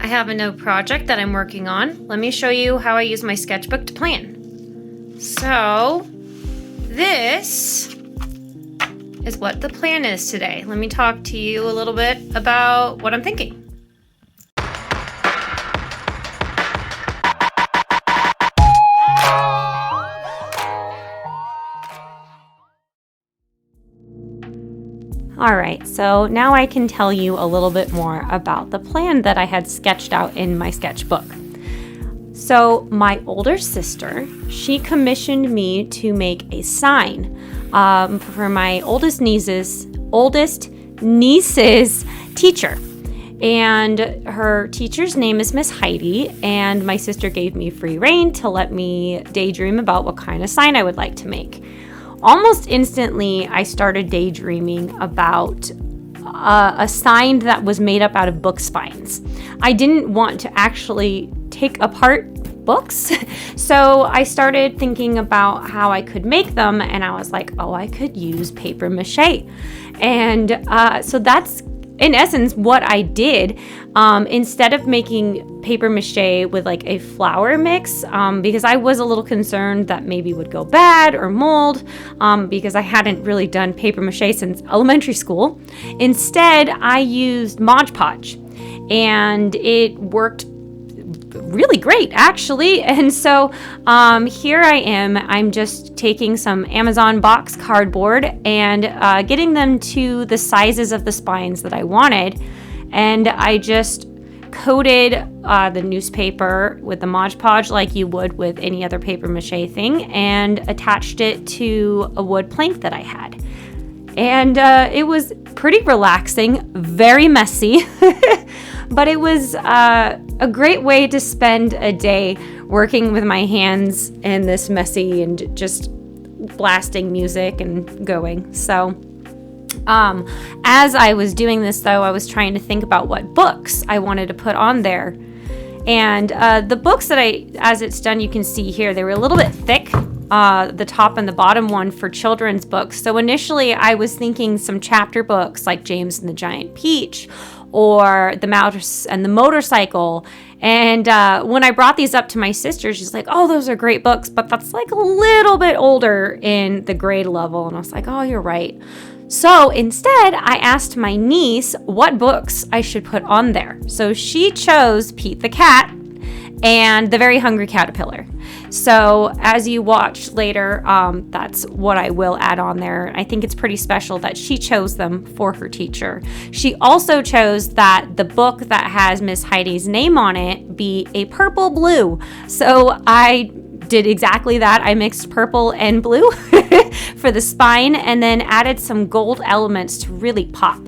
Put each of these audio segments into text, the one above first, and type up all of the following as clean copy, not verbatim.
I have a new project that I'm working on. Let me show you how I use my sketchbook to plan. So, this is what the plan is today. Let me talk to you a little bit about what I'm thinking. All right, so now I can tell you a little bit more about the plan that I had sketched out in my sketchbook. So my older sister, she commissioned me to make a sign for my oldest niece's teacher. And her teacher's name is Miss Heidi, and my sister gave me free rein to let me daydream about what kind of sign I would like to make. Almost instantly, I started daydreaming about a sign that was made up out of book spines. I didn't want to actually take apart books, so I started thinking about how I could make them, and I was like, oh, I could use paper mache. And so that's in essence what I did. Instead of making paper mache with like a flour mix, because I was a little concerned that maybe would go bad or mold, because I hadn't really done paper mache since elementary school. Instead, I used Modge Podge, and it worked really great, actually. And so here I am. I'm just taking some Amazon box cardboard and getting them to the sizes of the spines that I wanted. And I just coated the newspaper with the Modge Podge like you would with any other paper mache thing, and attached it to a wood plank that I had. And it was pretty relaxing, very messy, but it was a great way to spend a day working with my hands in this messy and just blasting music and going. So as I was doing this, though, I was trying to think about what books I wanted to put on there. And the books that as it's done, you can see here, they were a little bit thick, the top and the bottom one for children's books. So initially I was thinking some chapter books like James and the Giant Peach, or The Mouse and the Motorcycle. And when I brought these up to my sister, she's like, oh, those are great books, but that's like a little bit older in the grade level. And I was like, oh, you're right. So instead, I asked my niece what books I should put on there. So she chose Pete the Cat and The Very Hungry Caterpillar. So as you watch later, that's what I will add on there. I think it's pretty special that she chose them for her teacher. She also chose that the book that has Miss Heidi's name on it be a purple blue. So I did exactly that. I mixed purple and blue for the spine, and then added some gold elements to really pop.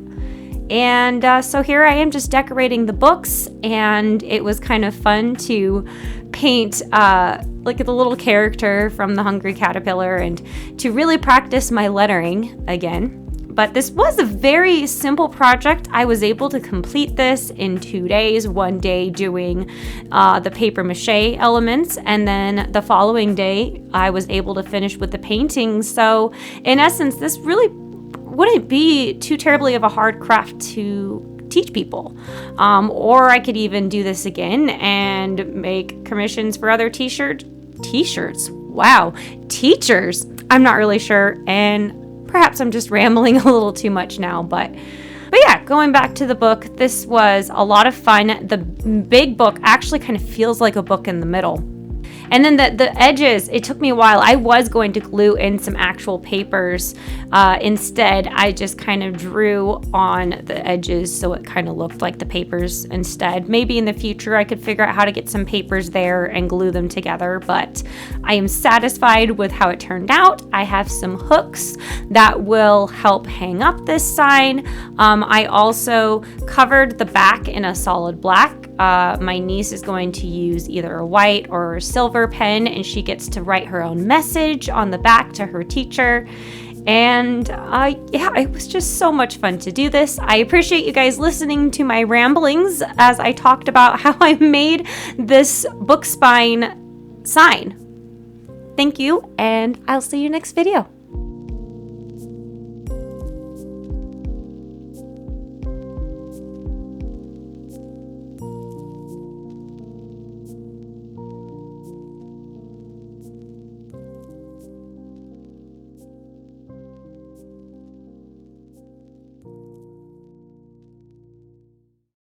And so here I am just decorating the books, and it was kind of fun to paint like the little character from The Hungry Caterpillar, and to really practice my lettering again. But this was a very simple project. I was able to complete this in 2 days, one day doing the paper mache elements, and then the following day I was able to finish with the painting. So in essence, this really wouldn't be too terribly of a hard craft to teach people. Or I could even do this again and make commissions for other t-shirts. Wow, teachers. I'm not really sure, and perhaps I'm just rambling a little too much now, but yeah, going back to the book, this was a lot of fun. The big book actually kind of feels like a book in the middle. And then the edges, it took me a while. I was going to glue in some actual papers. Instead, I just kind of drew on the edges so it kind of looked like the papers instead. Maybe in the future I could figure out how to get some papers there and glue them together, but I am satisfied with how it turned out. I have some hooks that will help hang up this sign. I also covered the back in a solid black. My niece is going to use either a white or a silver pen, and she gets to write her own message on the back to her teacher. And yeah, it was just so much fun to do this. I appreciate you guys listening to my ramblings as I talked about how I made this book spine sign. Thank you, and I'll see you next video.